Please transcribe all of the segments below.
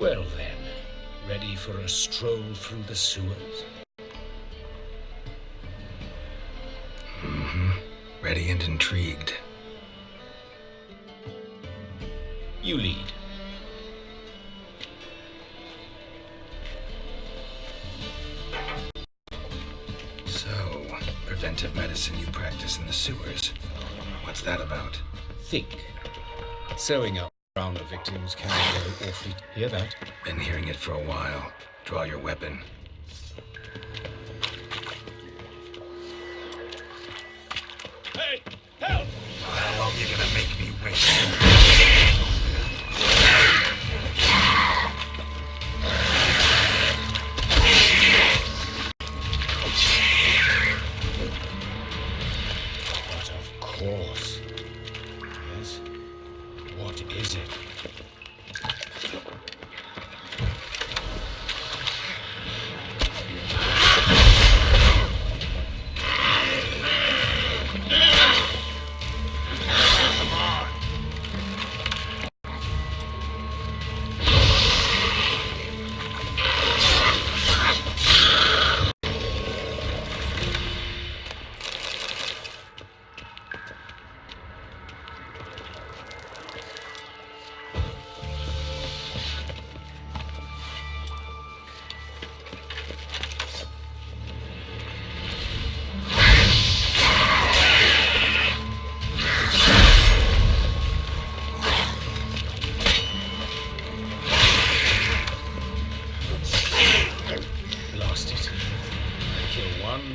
Well then, ready for a stroll through the sewers? Ready and intrigued. You lead. So, preventive medicine you practice in the sewers. What's that about? Think. Sewing up drowner victims can go awfully... Hear that? Been hearing it for a while. Draw your weapon. Hey! Help! How long you gonna make me wait? But of course. Yes? What is it?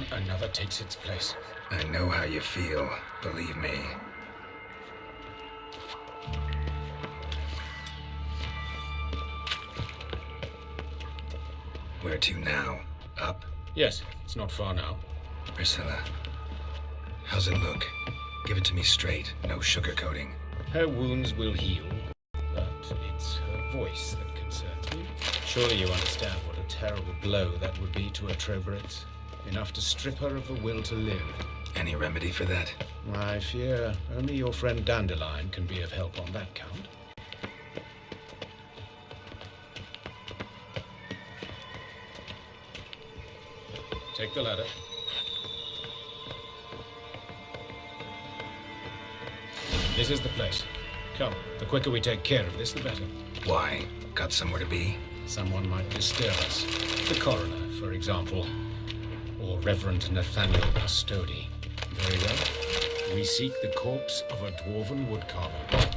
Another takes its place. I know how you feel, believe me. Where to now? Up? Yes, it's not far now. Priscilla, how's it look? Give it to me straight, no sugarcoating. Her wounds will heal, but it's her voice that concerns me. Surely you understand what a terrible blow that would be to her trobreits. Enough to strip her of the will to live. Any remedy for that? I fear only your friend Dandelion can be of help on that count. Take the ladder. This is the place. Come, the quicker we take care of this, the better. Why? Got somewhere to be? Someone might disturb us. The coroner, for example. Or Reverend Nathaniel Custody. Very well. We seek the corpse of a dwarven woodcarver.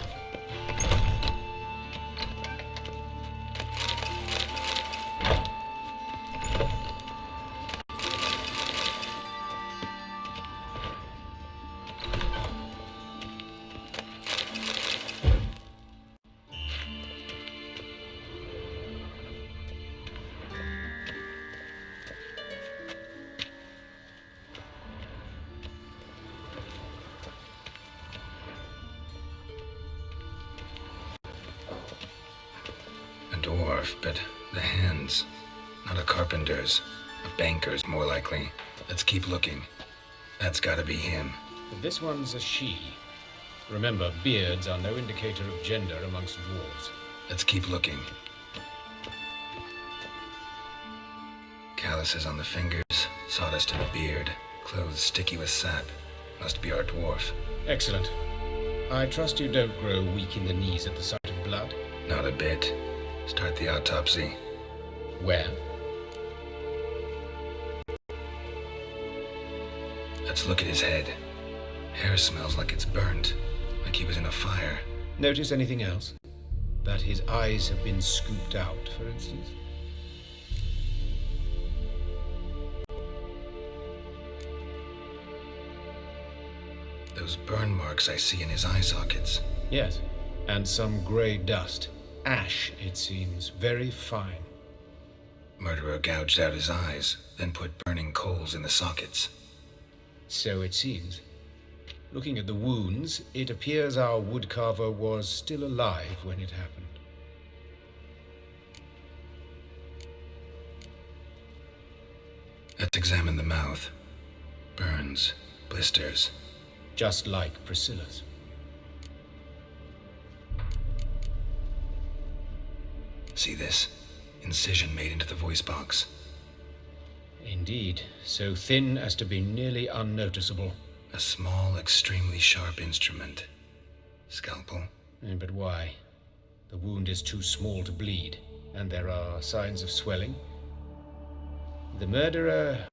Dwarf, but the hands. Not a carpenter's. A banker's, more likely. Let's keep looking. That's gotta be him. But this one's a she. Remember, beards are no indicator of gender amongst dwarves. Let's keep looking. Calluses on the fingers, sawdust in the beard, clothes sticky with sap. Must be our dwarf. Excellent. I trust you don't grow weak in the knees at the sight of blood. Not a bit. Start the autopsy. Where? Let's look at his head. Hair smells like it's burnt, like he was in a fire. Notice anything else? That his eyes have been scooped out, for instance? Those burn marks I see in his eye sockets. Yes, and some grey dust. Ash, it seems, very fine. Murderer gouged out his eyes, then put burning coals in the sockets. So it seems. Looking at the wounds, it appears our woodcarver was still alive when it happened. Let's examine the mouth. Burns, blisters. Just like Priscilla's. See this? Incision made into the voice box. Indeed, so thin as to be nearly unnoticeable. A small, extremely sharp instrument. Scalpel? But why? The wound is too small to bleed, and there are signs of swelling. The murderer...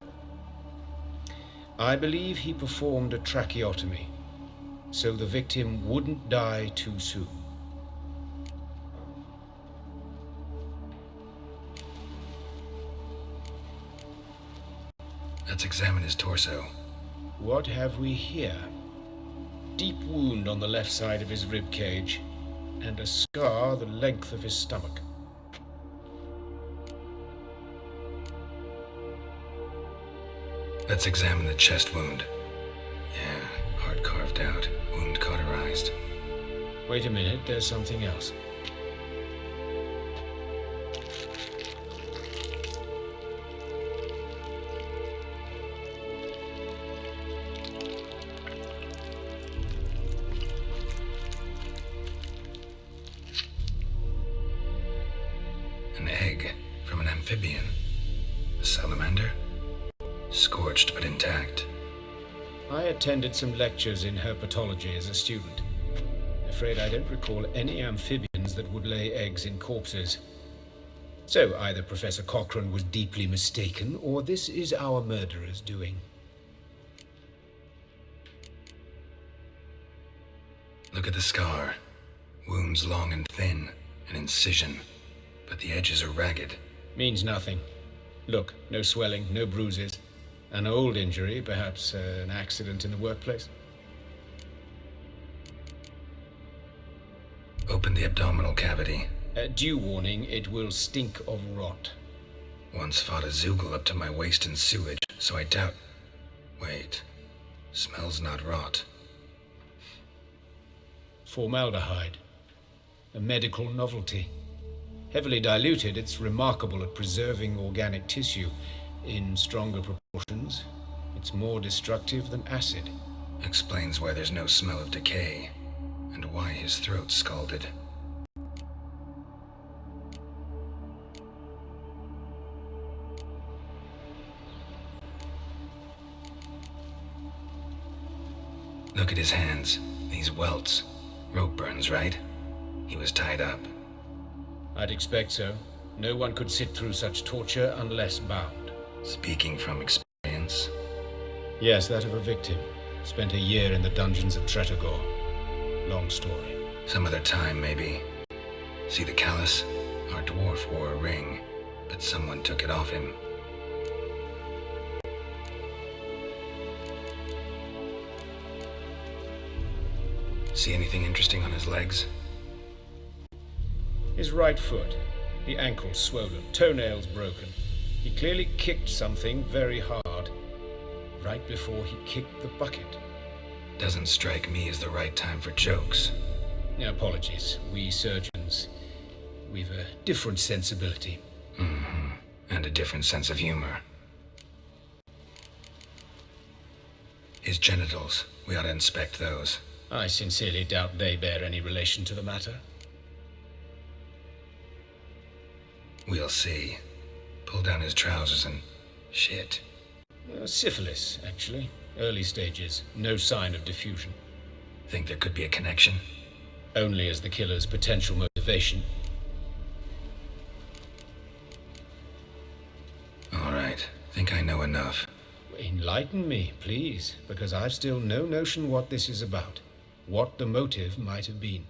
I believe he performed a tracheotomy, so the victim wouldn't die too soon. Let's examine his torso. What have we here? Deep wound on the left side of his rib cage, and a scar the length of his stomach. Let's examine the chest wound. Yeah, heart carved out, wound cauterized. Wait a minute, there's something else. An egg from an amphibian. A salamander? Scorched but intact. I attended some lectures in herpetology as a student. Afraid I don't recall any amphibians that would lay eggs in corpses. So either Professor Cochrane was deeply mistaken, or this is our murderer's doing. Look at the scar. Wounds long and thin, an incision, but the edges are ragged. Means nothing. Look, no swelling, no bruises. An old injury, perhaps an accident in the workplace. Open the abdominal cavity. Due warning, it will stink of rot. Once fought a zoogle up to my waist in sewage, so I doubt... Wait. Smells not rot. Formaldehyde. A medical novelty. Heavily diluted, it's remarkable at preserving organic tissue. In stronger proportions, it's more destructive than acid. Explains why there's no smell of decay, and why his throat's scalded. Look at his hands, these welts. Rope burns, right? He was tied up. I'd expect so. No one could sit through such torture unless bound. Speaking from experience? Yes, that of a victim. Spent a year in the dungeons of Tretogor. Long story. Some other time, maybe. See the callus? Our dwarf wore a ring, but someone took it off him. See anything interesting on his legs? His right foot. The ankle swollen, toenails broken. He clearly kicked something very hard, right before he kicked the bucket. Doesn't strike me as the right time for jokes. Apologies. We surgeons, we've a different sensibility. Mm-hmm. And a different sense of humor. His genitals, we ought to inspect those. I sincerely doubt they bear any relation to the matter. We'll see. Pull down his trousers and... shit. Syphilis, actually. Early stages. No sign of diffusion. Think there could be a connection? Only as the killer's potential motivation. All right. Think I know enough. Enlighten me, please, because I've still no notion what this is about. What the motive might have been.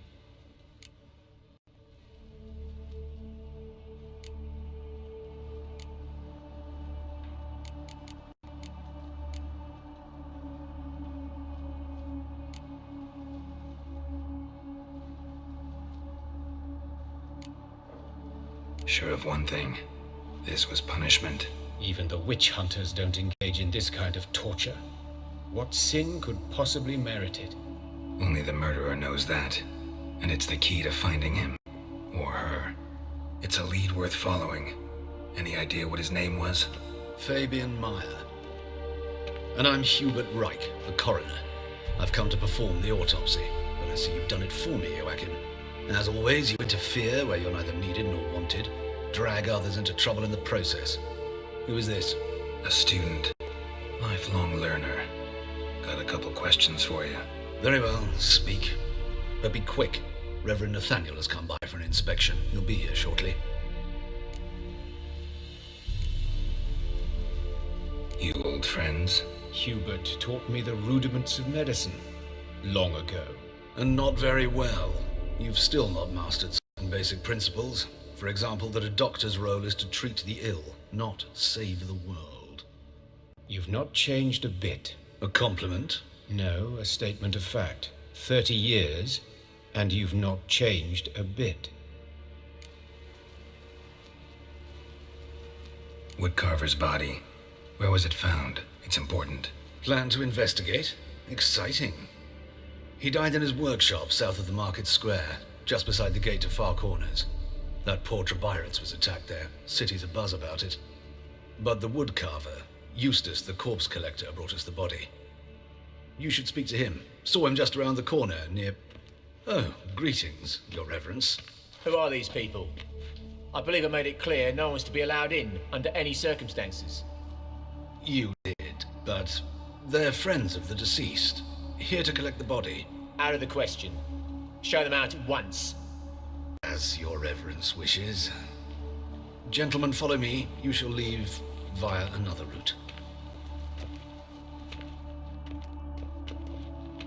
Sure of one thing. This was punishment. Even the witch hunters don't engage in this kind of torture. What sin could possibly merit it? Only the murderer knows that. And it's the key to finding him. Or her. It's a lead worth following. Any idea what his name was? Fabian Meyer. And I'm Hubert Reich, the coroner. I've come to perform the autopsy, but I see you've done it for me, Joachim. As always, you interfere where you're neither needed nor wanted. Drag others into trouble in the process. Who is this? A student. Lifelong learner. Got a couple questions for you. Very well, speak. But be quick. Reverend Nathaniel has come by for an inspection. He'll be here shortly. You old friends? Hubert taught me the rudiments of medicine long ago. And not very well. You've still not mastered certain basic principles. For example, that a doctor's role is to treat the ill, not save the world. You've not changed a bit. A compliment? No, a statement of fact. 30 years, and you've not changed a bit. Woodcarver's body. Where was it found? It's important. Plan to investigate? Exciting. He died in his workshop south of the market square, just beside the gate to Far Corners. That poor Trebirates was attacked there. City's abuzz about it. But the woodcarver, Eustace the corpse collector, brought us the body. You should speak to him. Saw him just around the corner near... Oh, greetings, Your Reverence. Who are these people? I believe I made it clear no one's to be allowed in under any circumstances. You did, but they're friends of the deceased. Here to collect the body. Out of the question. Show them out at once. As Your Reverence wishes. Gentlemen, follow me. You shall leave via another route.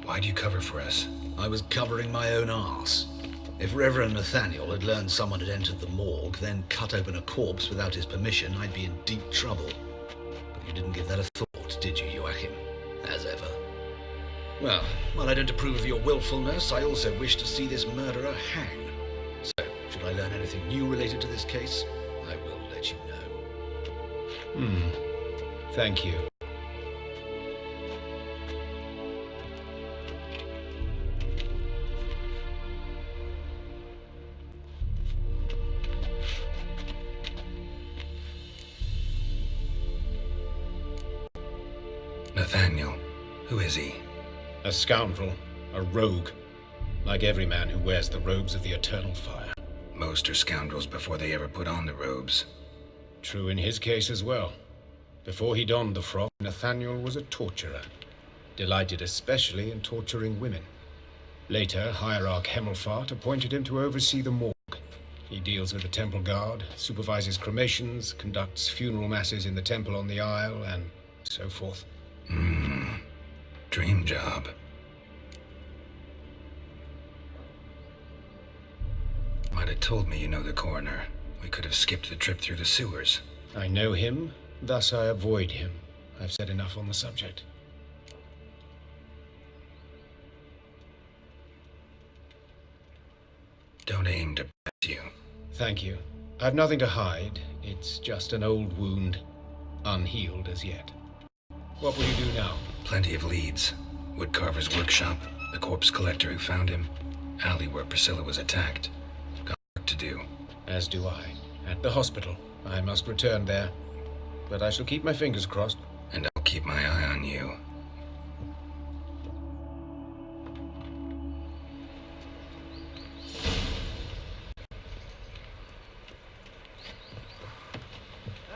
Why'd you cover for us? I was covering my own arse. If Reverend Nathaniel had learned someone had entered the morgue, then cut open a corpse without his permission, I'd be in deep trouble. But you didn't give that a thought, did you, Joachim? As ever. Well, while I don't approve of your willfulness, I also wish to see this murderer hang. So, should I learn anything new related to this case, I will let you know. Thank you. Nathaniel. Who is he? A scoundrel, a rogue, like every man who wears the robes of the eternal fire. Most are scoundrels before they ever put on the robes. True in his case as well. Before he donned the frock, Nathaniel was a torturer, delighted especially in torturing women. Later, Hierarch Hemmelfart appointed him to oversee the morgue. He deals with the temple guard, supervises cremations, conducts funeral masses in the temple on the Isle, and so forth. Dream job. Might have told me you know the coroner. We could have skipped the trip through the sewers. I know him, thus I avoid him. I've said enough on the subject. Don't aim to press you. Thank you. I've nothing to hide. It's just an old wound, unhealed as yet. What will you do now? Plenty of leads. Woodcarver's workshop, the corpse collector who found him, alley where Priscilla was attacked. Got work to do. As do I. At the hospital. I must return there. But I shall keep my fingers crossed. And I'll keep my eye on you.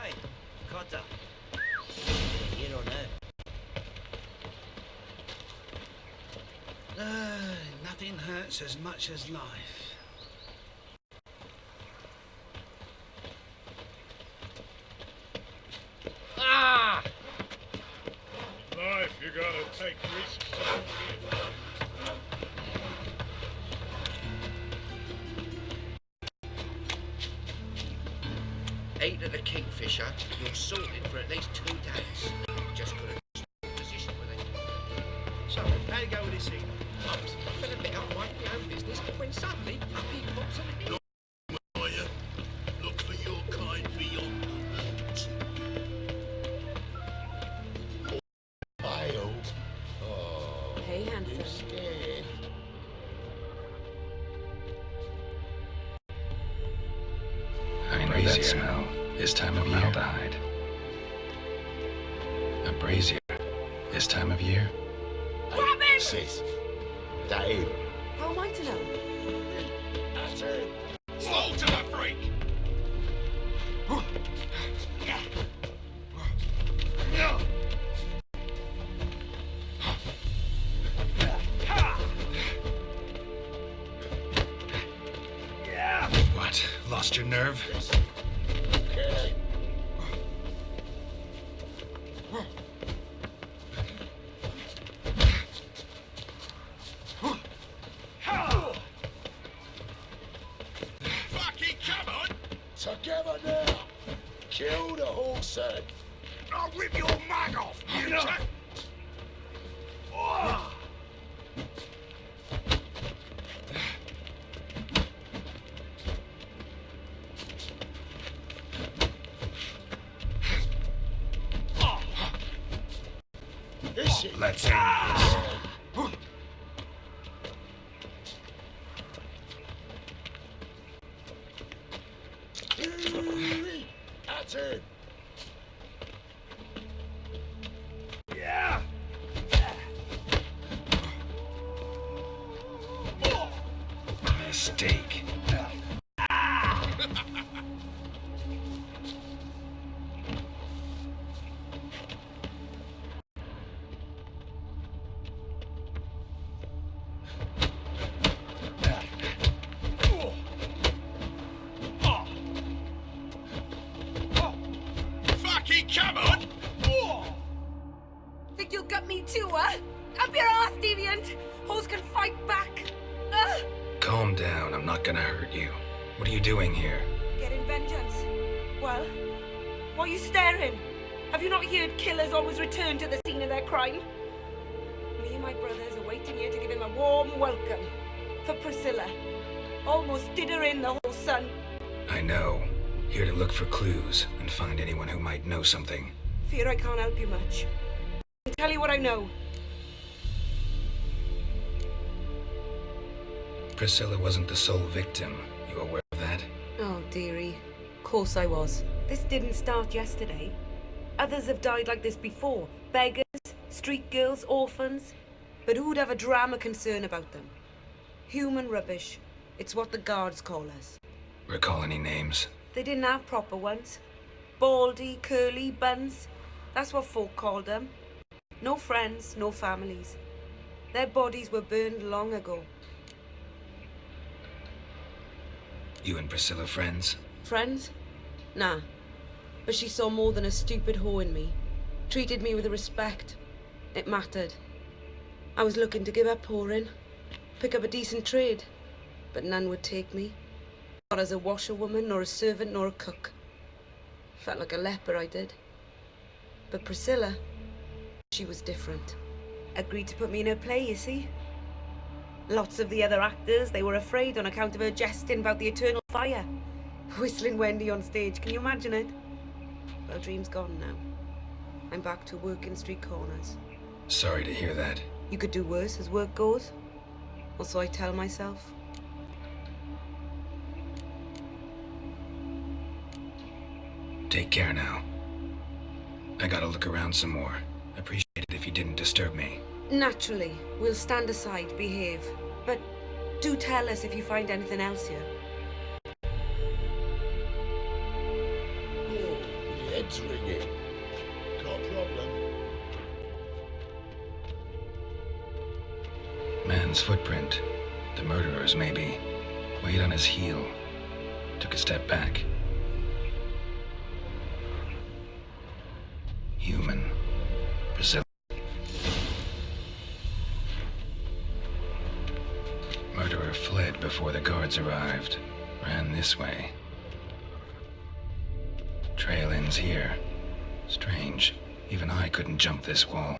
Hey, Cotta. Here or no? Nothing hurts as much as life. Life, you gotta take risks. Eight at the Kingfisher, you're sorted for at least 2 days. Just got a position with it. So, how'd it go with this evening? I felt a bit up minding my own business when suddenly up he pops in the Look for your kind beyond the woods. Wild. Oh, Hey, handsome. you scared? I know that smell. This time of year. A brazier. This time of year. Sis, that him? How am I to know? That's it. Slow to the freak. What? Lost your nerve? Okay. Fucking come on! Together now! Kill the horse head! I'll rip your mag off, you jack! Let's end this. That's it! Mistake. Fucking come on! Think you'll get me too, huh? Up your ass, deviant! Hoes can fight back! Calm down, I'm not gonna hurt you. What are you doing here? Getting vengeance. Well, why are you staring? Have you not heard killers always return to the scene of their crime? Me and my brothers are waiting here to give him a warm welcome. For Priscilla. Almost did her in, the whole son. I know. Here to look for clues and find anyone who might know something. Fear I can't help you much. I'll tell you what I know. Priscilla wasn't the sole victim. You aware of that? Oh, dearie. Of course I was. This didn't start yesterday. Others have died like this before. Beggars, street girls, orphans. But who'd have a drama concern about them? Human rubbish. It's what the guards call us. Recall any names? They didn't have proper ones. Baldy, curly, buns. That's what folk called them. No friends, no families. Their bodies were burned long ago. You and Priscilla friends? Friends? Nah. But she saw more than a stupid whore in me. Treated me with respect. It mattered. I was looking to give up whoring. Pick up a decent trade. But none would take me. Not as a washerwoman, nor a servant, nor a cook. Felt like a leper, I did. But Priscilla, she was different. Agreed to put me in her play, you see. Lots of the other actors, they were afraid on account of her jesting about the eternal fire. Whistling Wendy on stage, can you imagine it? Well, dream's gone now. I'm back to working street corners. Sorry to hear that. You could do worse as work goes. Or so I tell myself. Take care now. I gotta look around some more. Appreciate it if you didn't disturb me. Naturally, we'll stand aside, behave. But do tell us if you find anything else here. Oh, the head's ringing. Got a problem. Man's footprint. The murderer's, maybe. Weight on his heel. Took a step back. Human. Priscilla. Murderer fled before the guards arrived. Ran this way. Trail ends here. Strange. Even I couldn't jump this wall.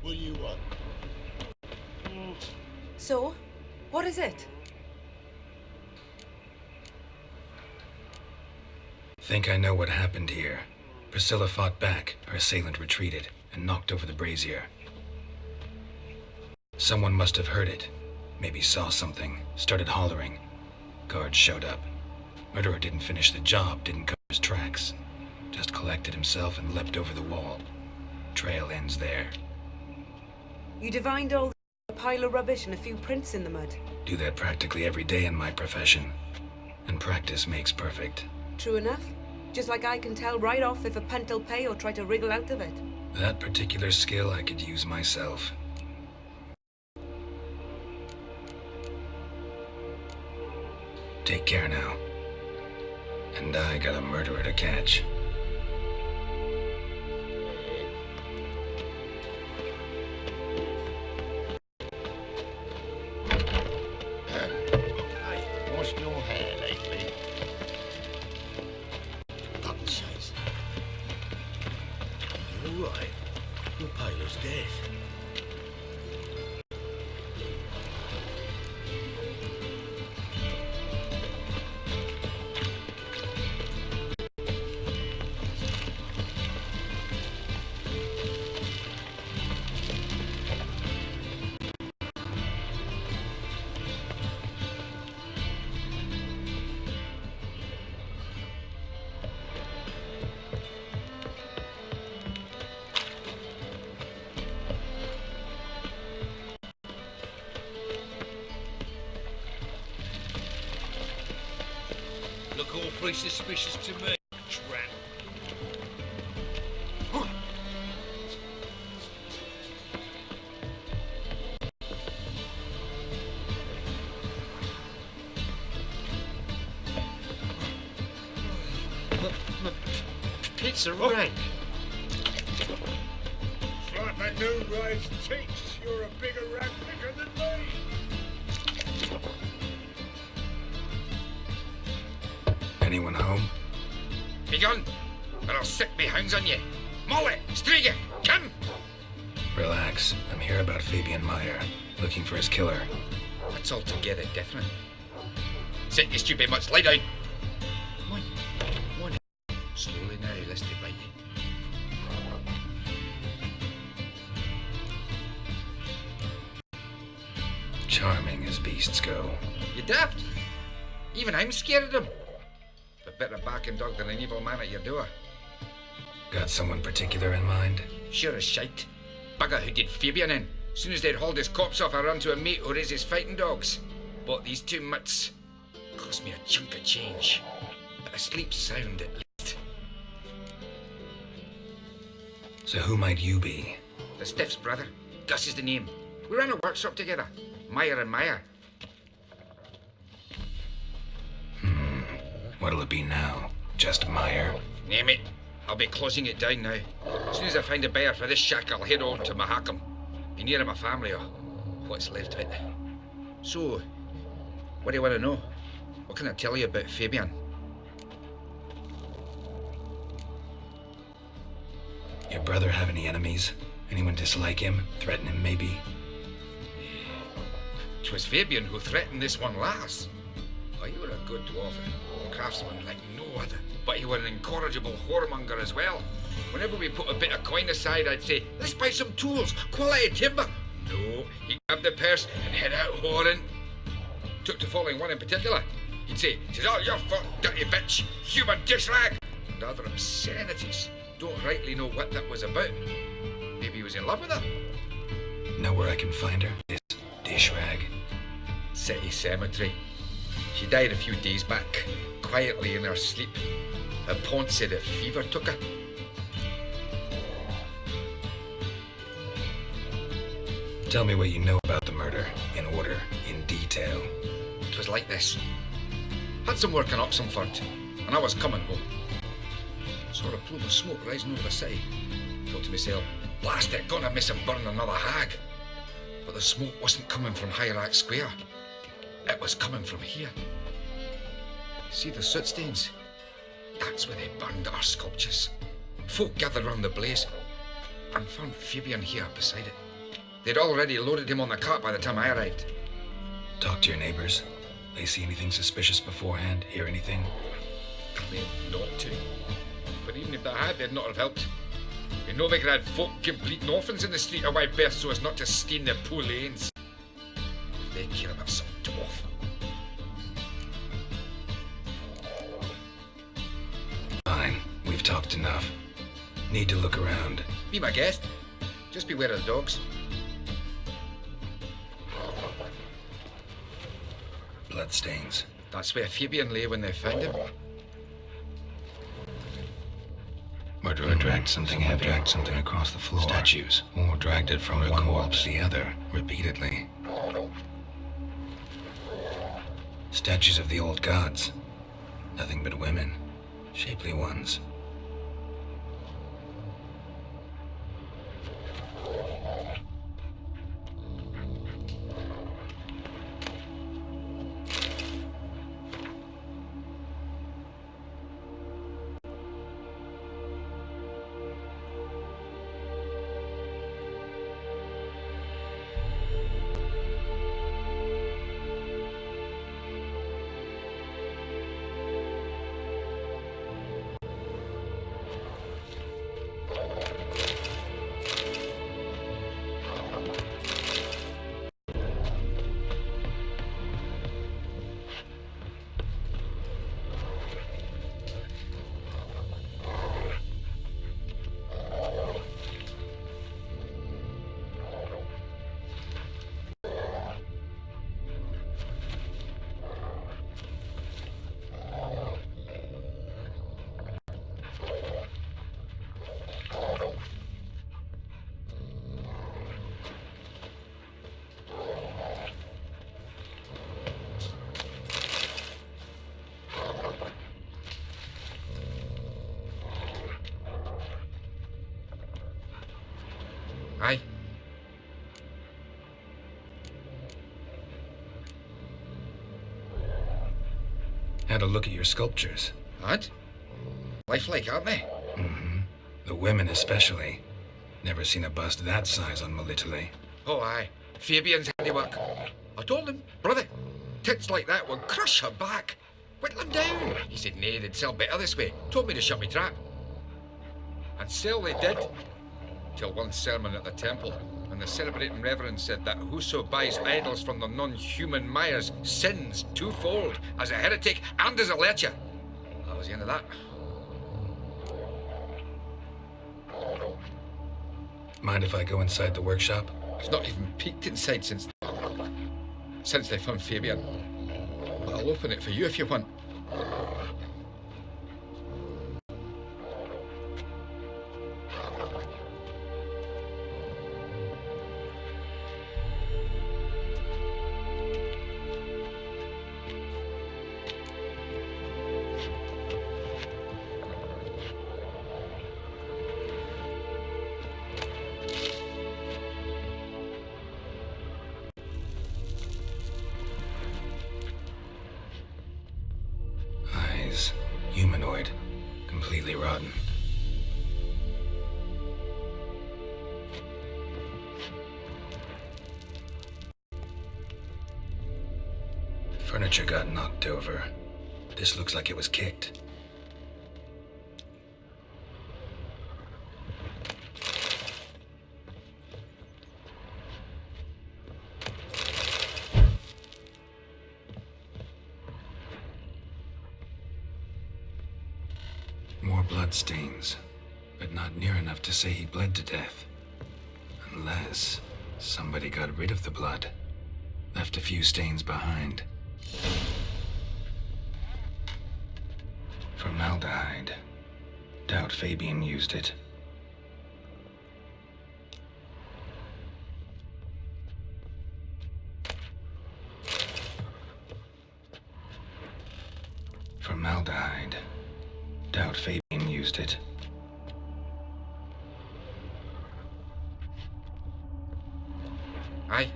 What do you want? So, what is it? Think I know what happened here. Priscilla fought back, her assailant retreated, and knocked over the brazier. Someone must have heard it. Maybe saw something, started hollering. Guards showed up. Murderer didn't finish the job, didn't cover his tracks. Just collected himself and leapt over the wall. Trail ends there. You divined all a pile of rubbish and a few prints in the mud. Do that practically every day in my profession. And practice makes perfect. True enough. Just like I can tell right off if a punt'll pay or try to wriggle out of it. That particular skill I could use myself. Take care now. And I got a murderer to catch. Hey, washed your hair lately? Buckshot. You're all right. Your pale as death. Look awfully suspicious to me, tramp. Pits are rank. Slap a new raised cheeks. You're a bigger rat picker than me. Anyone home? Begone, or I'll set me hounds on you. Molly, Striga, come! Relax. I'm here about Fabian Meyer, looking for his killer. That's altogether different. Sit, you stupid mutts, lie down. Come on. Slowly now, lest they bite. Charming as beasts go. You daft? Even I'm scared of them. But better barking dog than an evil man at your door. Got someone particular in mind? Sure as shite. Bugger who did Fabian in. Soon as they'd hauled his corpse off, I ran to a mate who raises fighting dogs. Bought these two mutts. Cost me a chunk of change. But I sleep sound at least. So who might you be? The Stiff's brother. Gus is the name. We ran a workshop together. Meyer and Meyer. What'll it be now? Just Meyer? Name it. I'll be closing it down now. As soon as I find a buyer for this shack, I'll head on to Mahakam. Be near my family or what's left of it. So, what do you want to know? What can I tell you about Fabian? Your brother have any enemies? Anyone dislike him? Threaten him, maybe? 'Twas Fabian who threatened this one last. Oh, you were a good dwarf, a craftsman like no other. But he were an incorrigible whoremonger as well. Whenever we put a bit of coin aside, I'd say, let's buy some tools, quality timber. No, he grabbed the purse and head out whoring. Took to following one in particular. He'd say, "'Tis all your fault, dirty bitch, human dish rag," and other obscenities. Don't rightly know what that was about. Maybe he was in love with her. Know where I can find her? This dish rag. City cemetery. She died a few days back, quietly in her sleep. Her pont said a fever took her. Tell me what you know about the murder, in order, in detail. It was like this. Had some work in Oxenford, and I was coming home. Saw a plume of smoke rising over the city. Thought to myself, blast it, gonna miss him burn another hag. But the smoke wasn't coming from Hierarch Square. It was coming from here. See the soot stains? That's where they burned our sculptures. Folk gathered round the blaze and found Fabian here beside it. They'd already loaded him on the cart by the time I arrived. Talk to your neighbors. They see anything suspicious beforehand? Hear anything? claimed not to. But even if they had, they'd not have helped. You know they could have folk give bleeding orphans in the street a wide berth so as not to stain their poor lanes. They care about some dwarf. Fine, we've talked enough. Need to look around. Be my guest. Just beware of the dogs. Bloodstains. That's where Fabian lay when they found him. Murderer dragged something heavy, dragged something across the floor. Statues. Or dragged it from one corpse to the other, repeatedly. Statues of the old gods. Nothing but women. Shapely ones. Aye. Had a look at your sculptures. Lad? Lifelike, aren't they? Mm-hmm. The women especially. Never seen a bust that size on Melitele. Oh, aye. Fabian's handiwork. I told him, brother, tits like that will crush her back. Whittle him down. He said, nay, they'd sell better this way. Told me to shut me trap. And sell they did. Till one sermon at the temple, and the celebrating reverend said that whoso buys idols from the non-human Myers sins twofold, as a heretic and as a lecher. That was the end of that. Mind if I go inside the workshop? It's not even peeked inside since they found Fabian. But I'll open it for you if you want. Humanoid. Completely rotten. Furniture got knocked over. This looks like it was kicked. More bloodstains, but not near enough to say he bled to death. Unless somebody got rid of the blood, left a few stains behind. Formaldehyde. Doubt Fabian used it. Formaldehyde. Doubt Fabian used it. Aye.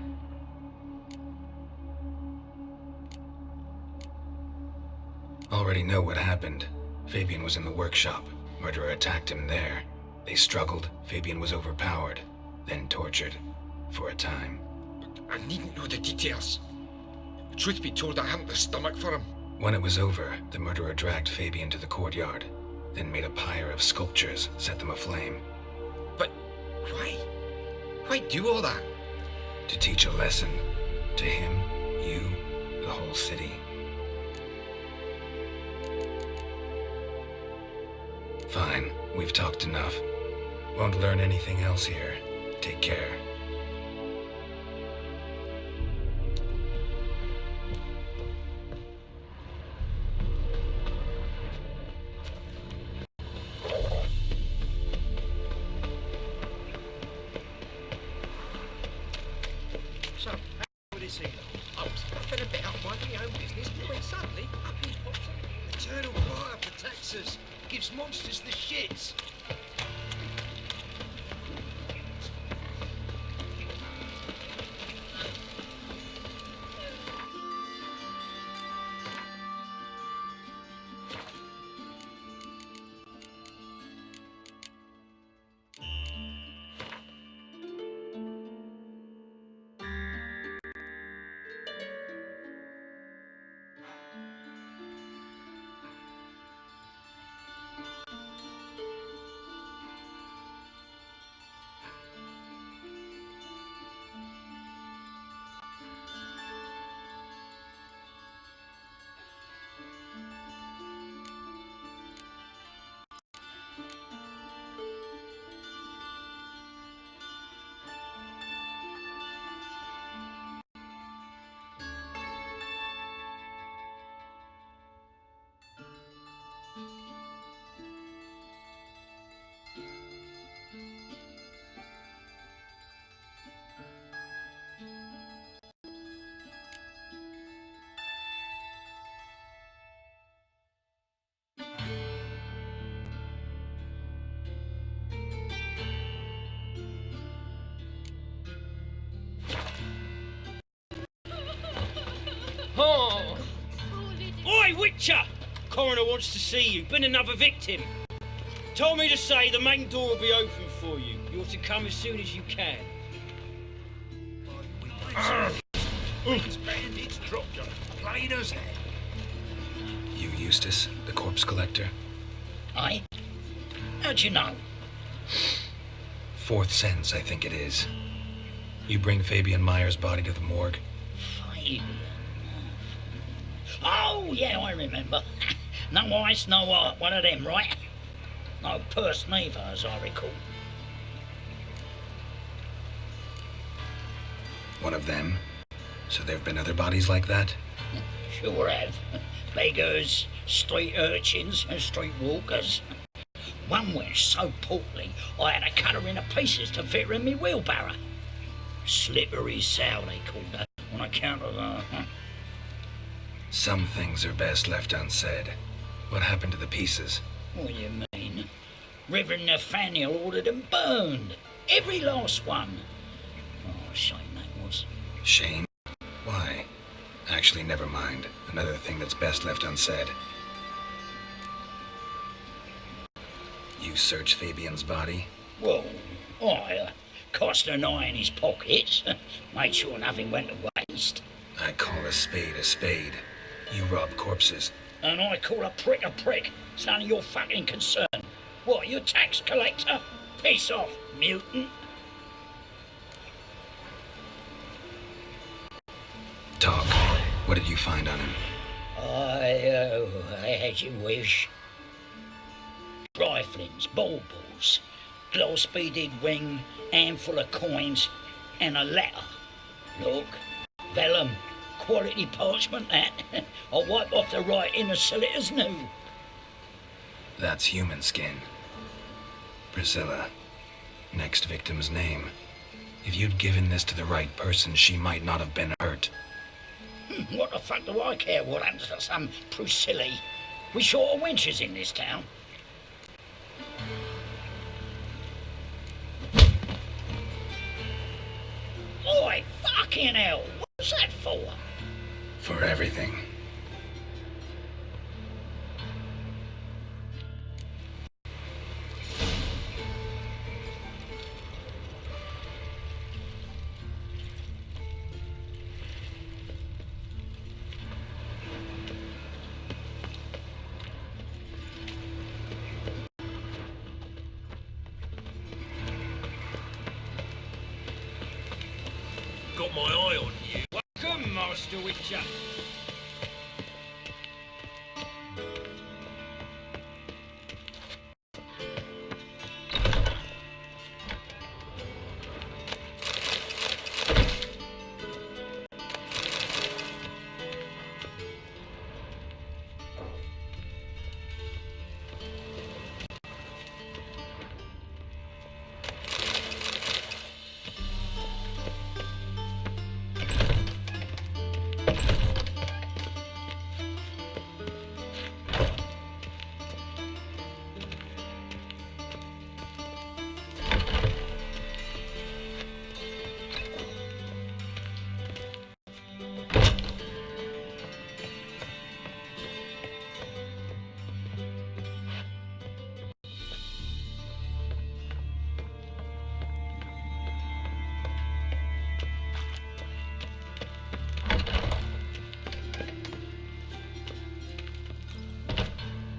Already know what happened. Fabian was in the workshop. Murderer attacked him there. They struggled. Fabian was overpowered, then tortured. For a time. I needn't know the details. Truth be told, I haven't the stomach for him. When it was over, the murderer dragged Fabian to the courtyard, then made a pyre of sculptures, set them aflame. But why? Why do all that? To teach a lesson. To him, you, the whole city. Fine, we've talked enough. Won't learn anything else here. Take care. So, how would it seem? I was faffing about minding my own business when suddenly up he pops up. Eternal fire protects us. Gives monsters the shits. Oh! Oi, Witcher! Coroner wants to see you. Been another victim. Told me to say the main door will be open for you. You ought to come as soon as you can. These bandits dropped her. Played us there. You, Eustace, the corpse collector? Aye? How'd you know? Fourth sense, I think it is. You bring Fabian Meyer's body to the morgue. Fabian. Oh, yeah, I remember. No eyes, no heart, one of them, right? No purse neither, as I recall. One of them? So there've been other bodies like that? Sure have. Beggars, street urchins, and street walkers. One went so portly, I had to cut her into pieces to fit her in me wheelbarrow. Slippery sow, they called her, on account of her. Some things are best left unsaid. What happened to the pieces? What do you mean? Reverend Nathaniel ordered them burned. Every last one. Oh, shame that was. Shame? Why? Actually, never mind. Another thing that's best left unsaid. You searched Fabian's body? Well, I cast an eye in his pockets. Made sure nothing went to waste. I call a spade a spade. You rob corpses. And I call a prick a prick. It's none of your fucking concern. What, you tax collector? Piss off, mutant. Talk. What did you find on him? I had your wish. Triflings, baubles, gloss-beaded ring, handful of coins, and a letter. Look, vellum, quality parchment that. I'll wipe off the writing as silly as new. That's human skin. Priscilla. Next victim's name. If you'd given this to the right person, she might not have been hurt. What the fuck do I care what happens to some Priscilla? We short of wenches in this town. Oi, fucking hell, what's that for? For everything. Mr. Witcher.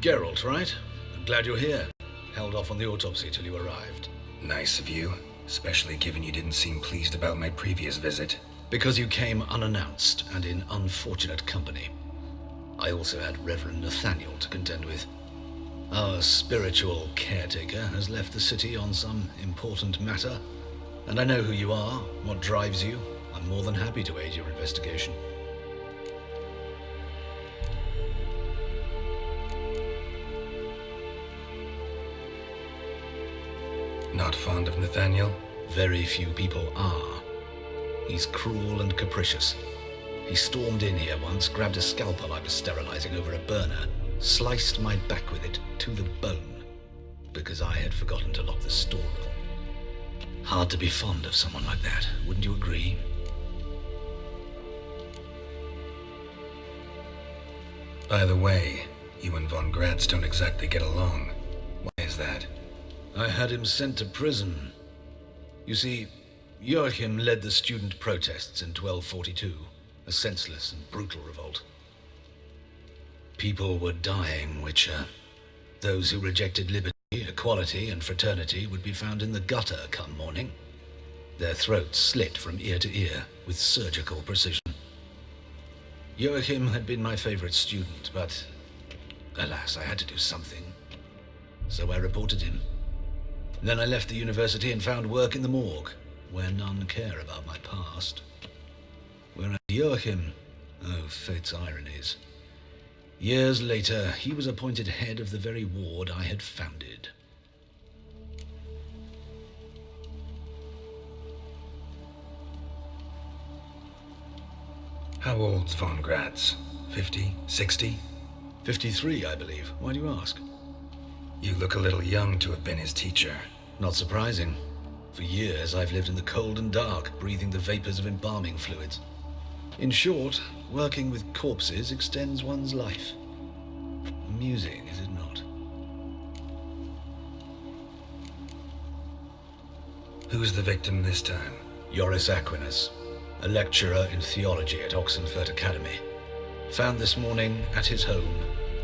Geralt, right? I'm glad you're here. Held off on the autopsy till you arrived. Nice of you, especially given you didn't seem pleased about my previous visit. Because you came unannounced and in unfortunate company. I also had Reverend Nathaniel to contend with. Our spiritual caretaker has left the city on some important matter, and I know who you are, what drives you. I'm more than happy to aid your investigation. Not fond of Nathaniel? Very few people are. He's cruel and capricious. He stormed in here once, grabbed a scalpel I was sterilizing over a burner, sliced my back with it to the bone, because I had forgotten to lock the storeroom. Hard to be fond of someone like that, wouldn't you agree? By the way, you and von Gratz don't exactly get along. Why is that? I had him sent to prison. You see, Joachim led the student protests in 1242, a senseless and brutal revolt. People were dying, Witcher. Those who rejected liberty, equality, and fraternity would be found in the gutter come morning. Their throats slit from ear to ear with surgical precision. Joachim had been my favorite student, but alas, I had to do something. So I reported him. Then I left the university and found work in the morgue, where none care about my past. Whereas Joachim, oh, fate's ironies. Years later, he was appointed head of the very ward I had founded. How old's von Gratz? 50? 60? 53, I believe. Why do you ask? You look a little young to have been his teacher. Not surprising. For years, I've lived in the cold and dark, breathing the vapors of embalming fluids. In short, working with corpses extends one's life. Amusing, is it not? Who's the victim this time? Joris Aquinas, a lecturer in theology at Oxenfurt Academy. Found this morning at his home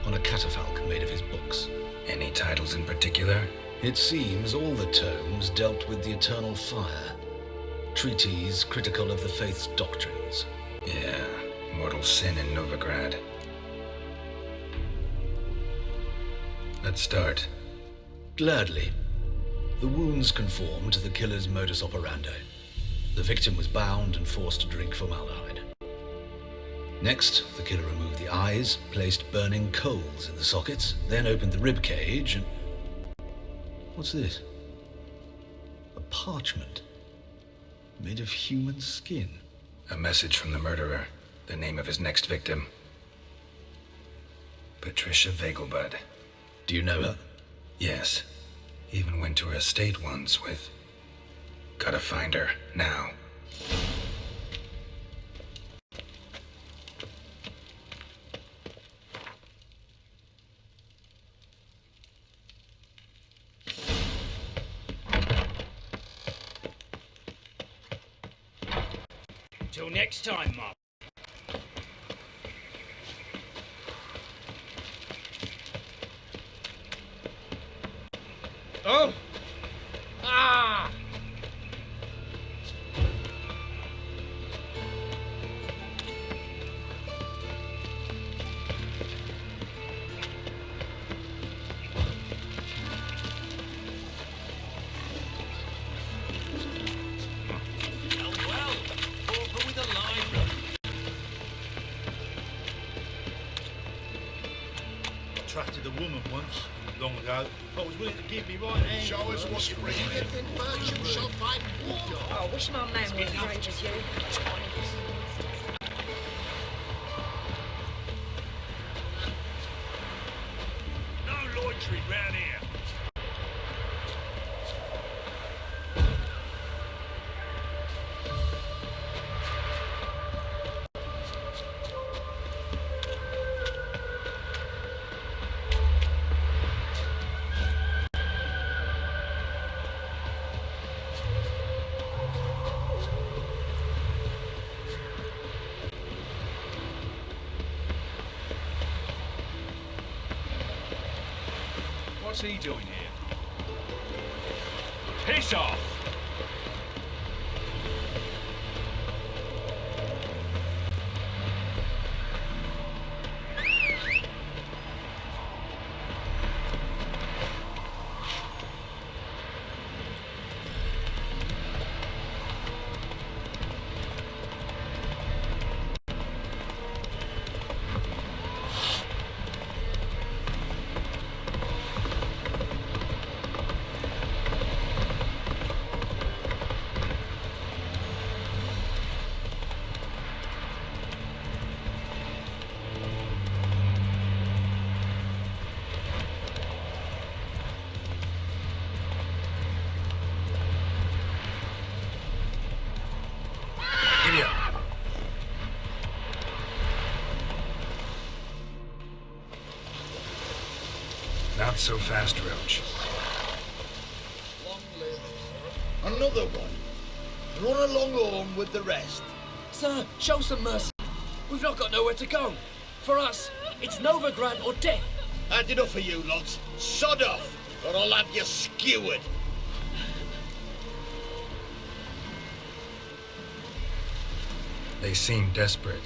on a catafalque made of his books. Any titles in particular? It seems all the tomes dealt with the eternal fire. Treatises critical of the faith's doctrines. Yeah, mortal sin in Novigrad. Let's start. Gladly. The wounds conform to the killer's modus operandi. The victim was bound and forced to drink formaldehyde. Next, the killer removed the eyes, placed burning coals in the sockets, then opened the rib cage and... What's this? A parchment made of human skin. A message from the murderer. The name of his next victim. Patricia Vegelbud. Do you know her? Yes. Even went to her estate once with... Gotta find her, now. Till next time, Mum. Oh! Ah! trusted a woman once, long ago. I was willing to give me right hand. Show us what you bring. Everything merchant shall find war. Oh, I wish my man was as brave as you. No loitering round here. What's he doing here? Piss off! Giddy up. Not so fast, Roach. Long live. Another one. Run along home with the rest. Sir, show some mercy. We've not got nowhere to go. For us, it's Novigrad or death. Had enough of you lots. Sod off, or I'll have you skewered. They seem desperate.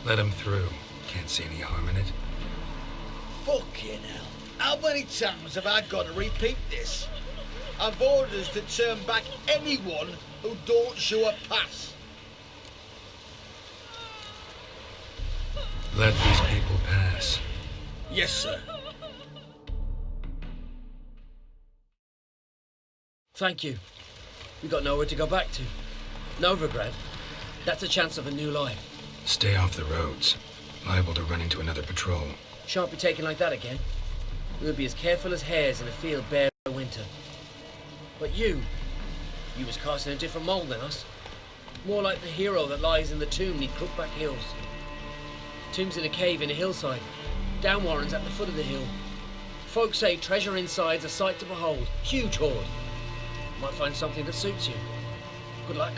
Let them through. Can't see any harm in it. Fucking hell. How many times have I got to repeat this? I've orders to turn back anyone who don't show a pass. Let these people pass. Yes, sir. Thank you. We've got nowhere to go back to. Novigrad, that's a chance of a new life. Stay off the roads. Liable to run into another patrol. Shan't be taken like that again. We'll be as careful as hares in a field bare in winter. But you was cast in a different mould than us. More like the hero that lies in the tomb neath Crookback Hills. Tomb's in a cave in a hillside. Down Warren's at the foot of the hill. Folk say treasure inside's a sight to behold. Huge hoard. Might find something that suits you. Good luck.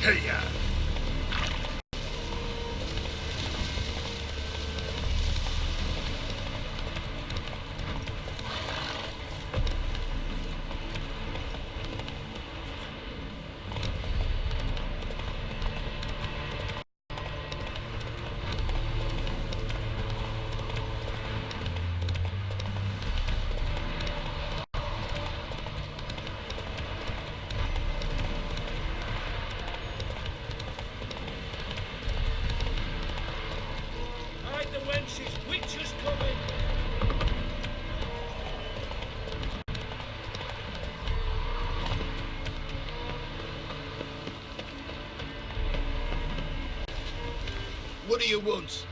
Hey-ya! Wich is coming! What do you want?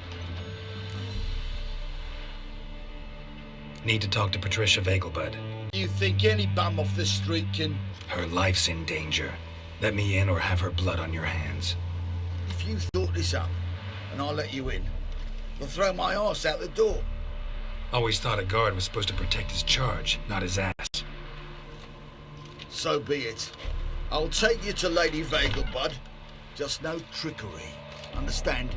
Need to talk to Patricia Vegelbud. You think any bum off the street can... Her life's in danger. Let me in or have her blood on your hands. If you thought this up, and I'll let you in, I'll throw my arse out the door. Always thought a guard was supposed to protect his charge, not his ass. So be it. I'll take you to Lady Vegelbud. Just no trickery. Understand?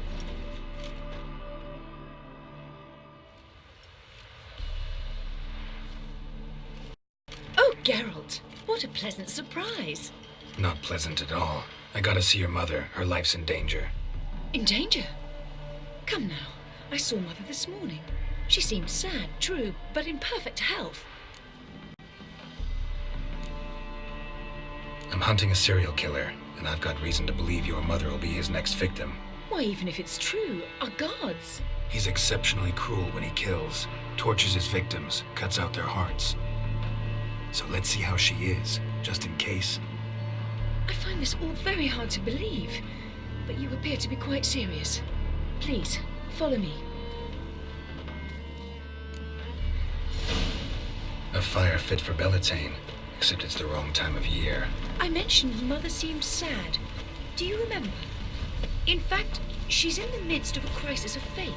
Oh, Geralt, what a pleasant surprise. Not pleasant at all. I gotta see your mother. Her life's in danger. In danger? Come now. I saw Mother this morning. She seemed sad, true, but in perfect health. I'm hunting a serial killer. and I've got reason to believe your mother will be his next victim. Why, even if it's true, our guards. He's exceptionally cruel when he kills, tortures his victims, cuts out their hearts. So let's see how she is, just in case. I find this all very hard to believe, but you appear to be quite serious. Please, follow me. A fire fit for Bellatane, except it's the wrong time of year. I mentioned Mother seemed sad. Do you remember? In fact, she's in the midst of a crisis of faith.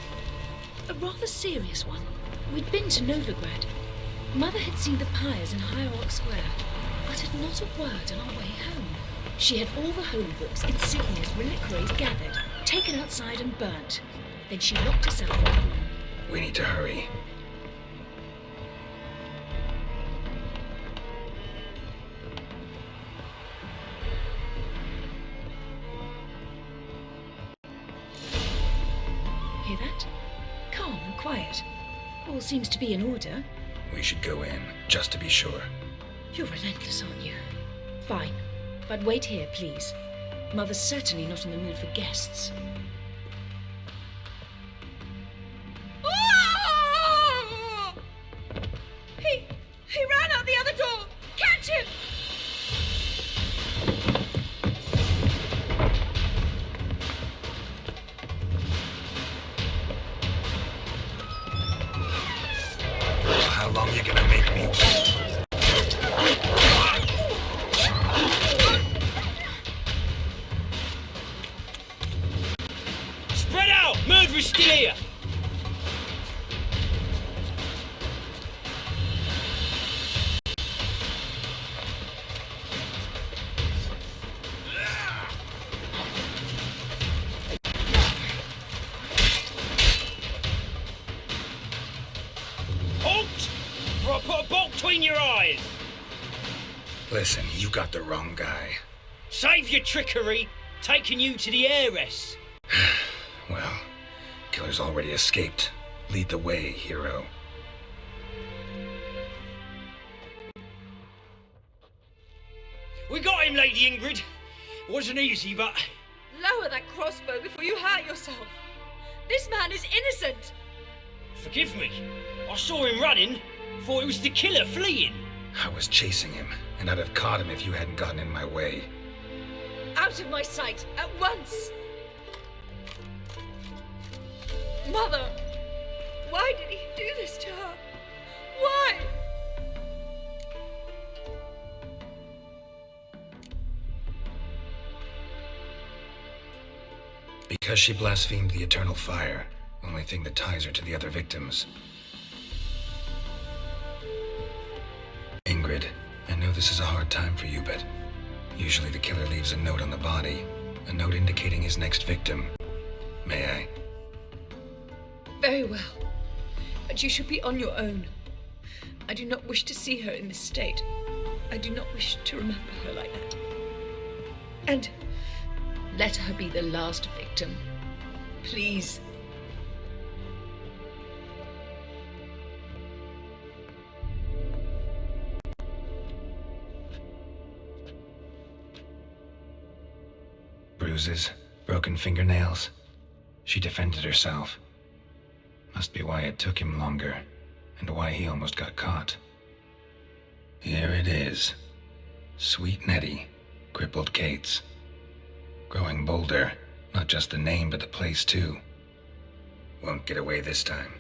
A rather serious one. We'd been to Novigrad. Mother had seen the pyres in Hierarch Square, but had not a word on our way home. She had all the holy books, insignias, reliquaries gathered, taken outside and burnt. Then she locked herself in her room. We need to hurry. Hear that? Calm and quiet. All seems to be in order. We should go in, just to be sure. You're relentless, aren't you? Fine. But wait here, please. Mother's certainly not in the mood for guests. He ran out the other door! Catch him! How long you gonna make me wait? Spread out! Murderer's still here! Halt! Or I'll put a bolt between your eyes! Listen, you got the wrong guy. Save your trickery! Taking you to the heiress! Well, killer's already escaped. Lead the way, hero. We got him, Lady Ingrid. Wasn't easy, but... Lower that crossbow before you hurt yourself. This man is innocent. Forgive me. I saw him running. Thought it was the killer fleeing. I was chasing him, and I'd have caught him if you hadn't gotten in my way. Out of my sight, at once. Mother, why did he do this to her? Why? Because she blasphemed the eternal fire, only thing that ties her to the other victims. Ingrid, I know this is a hard time for you, but usually the killer leaves a note on the body, a note indicating his next victim. May I? Very well. But you should be on your own. I do not wish to see her in this state. I do not wish to remember her like that. And let her be the last victim. Please. Bruises, broken fingernails. She defended herself. Must be why it took him longer, and why he almost got caught. Here it is. Sweet Nettie, crippled Kate's. Growing bolder, not just the name, but the place too. Won't get away this time.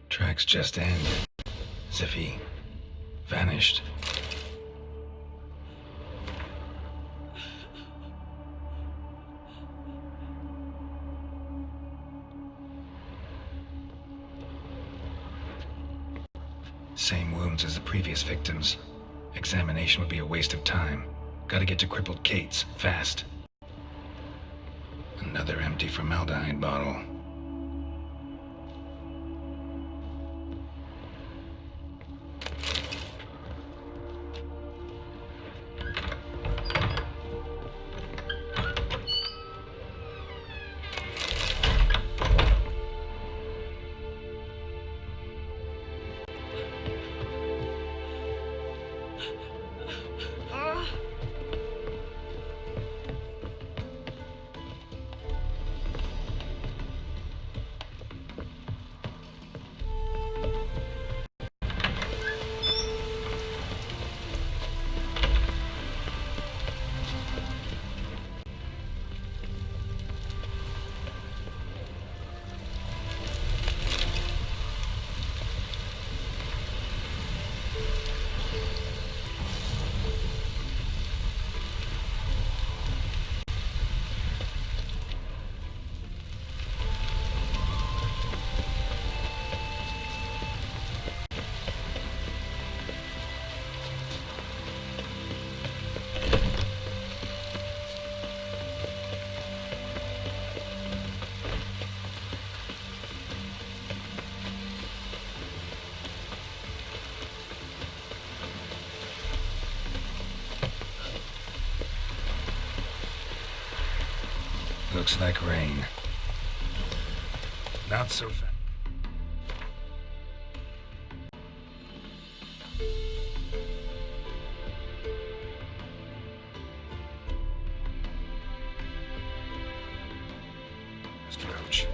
Tracks just end, as if he vanished. Same wounds as the previous victims. Examination would be a waste of time. Gotta get to crippled Kate's, fast. Another empty formaldehyde bottle. looks like rain. Not so fast. Roach.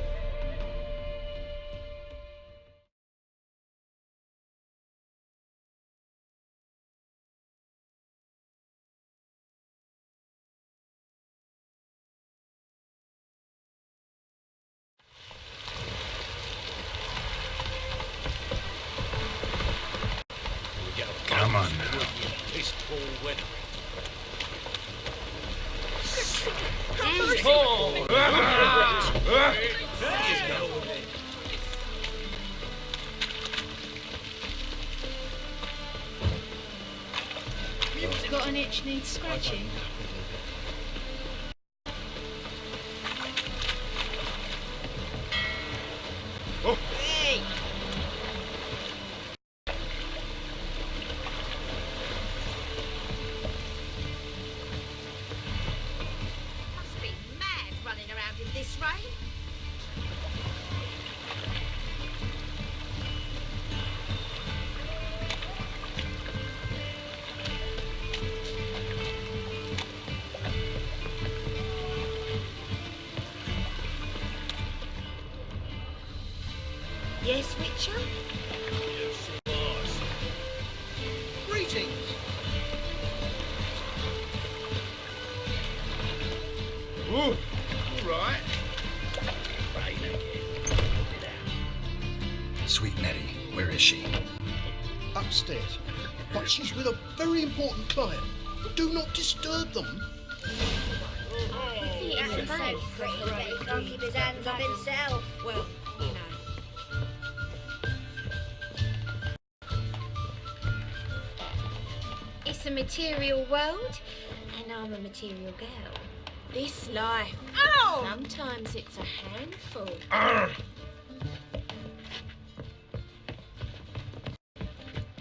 Come on now. This poor weather. Got an itch needs scratching? Hey! Must be mad running around in this rain. Yes, Witcher? Yes, it was. Greetings. Ooh, all right. Sweet Nettie, where is she? Upstairs. But she's with a very important client. Do not disturb them. See, that's a safe. He can't keep his hands off himself. Well, you know. It's a material world, and I'm a material girl. This life, sometimes it's a handful.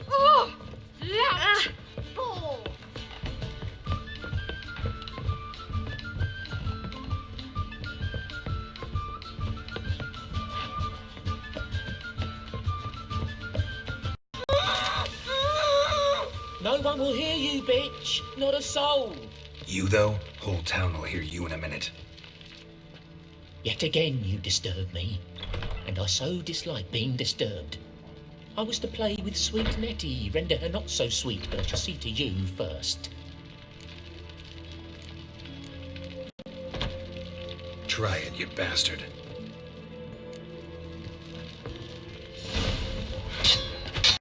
Oh! Lout! Bore! No one will hear you, bitch. Not a soul. You, though? Whole town will hear you in a minute. Yet again you disturb me, and I so dislike being disturbed. I was to play with sweet Nettie, render her not so sweet, but I shall see to you first. Try it, you bastard.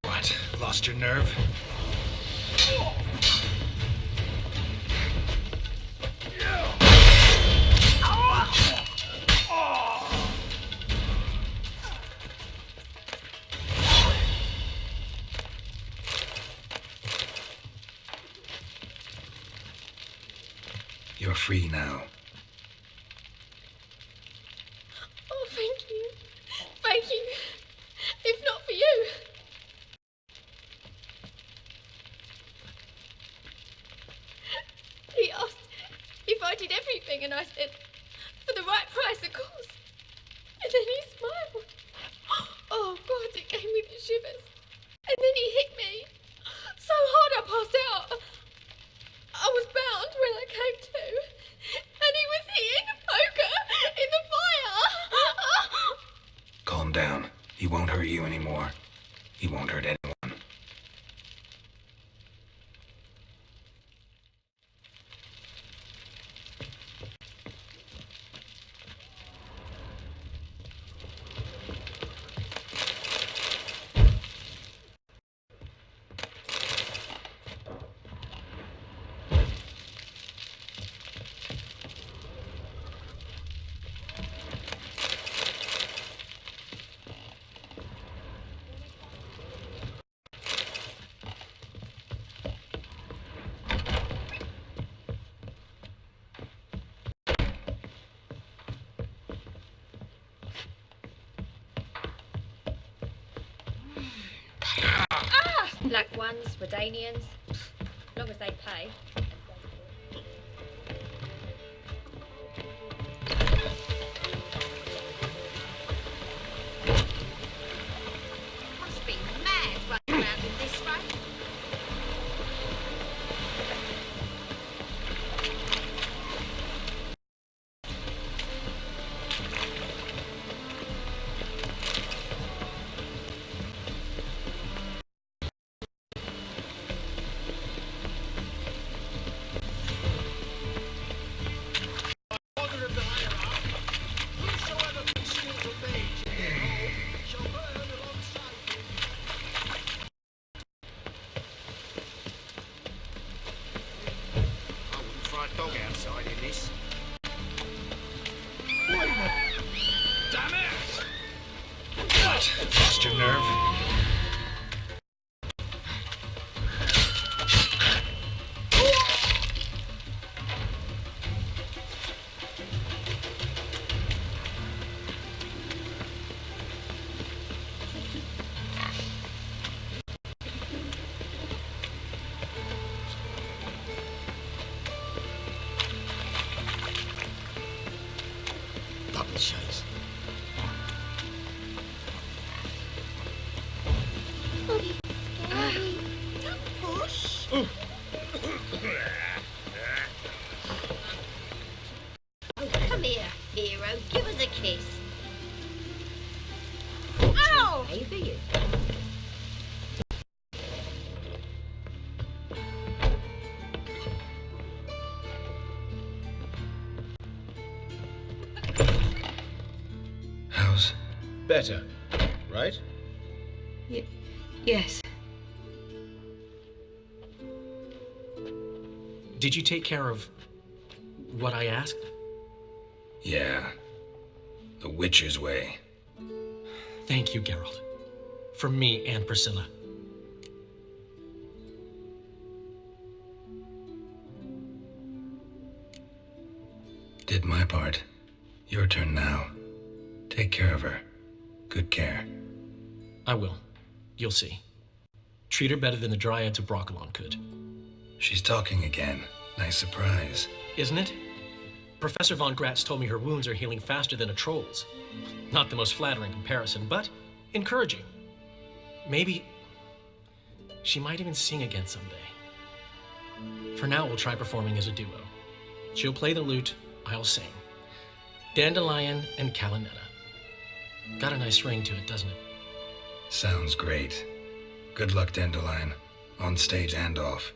What? Lost your nerve? You're free now. Oh, thank you. Thank you. If not for you. He asked if I did everything, and I said, for the right price, of course. And then he smiled. Oh, God, it gave me the shivers. And then he hit me so hard I passed out. I was bound when I came to, and he was hitting a poker in the fire. Calm down. He won't hurt you anymore. He won't hurt anyone. Black ones, Redanians, long as they pay. for a dog outside in this. Damn it! What? Lost your nerve? Double chase. Don't push. Oh, Come here, hero. Give us a kiss. Ow! Hey for you. How's... Better, right? Yes. Did you take care of what I asked? Yeah. The Witcher's way. Thank you, Geralt. From me and Priscilla. Did my part. Your turn now. Take care of her. Good care. I will. You'll see. Treat her better than the Dryads of Broccolon could. She's talking again. Nice surprise. Isn't it? Professor von Gratz told me her wounds are healing faster than a troll's. Not the most flattering comparison, but encouraging. Maybe she might even sing again someday. For now, we'll try performing as a duo. She'll play the lute, I'll sing. Dandelion and Calinetta. Got a nice ring to it, doesn't it? Sounds great. Good luck, Dandelion. On stage and off.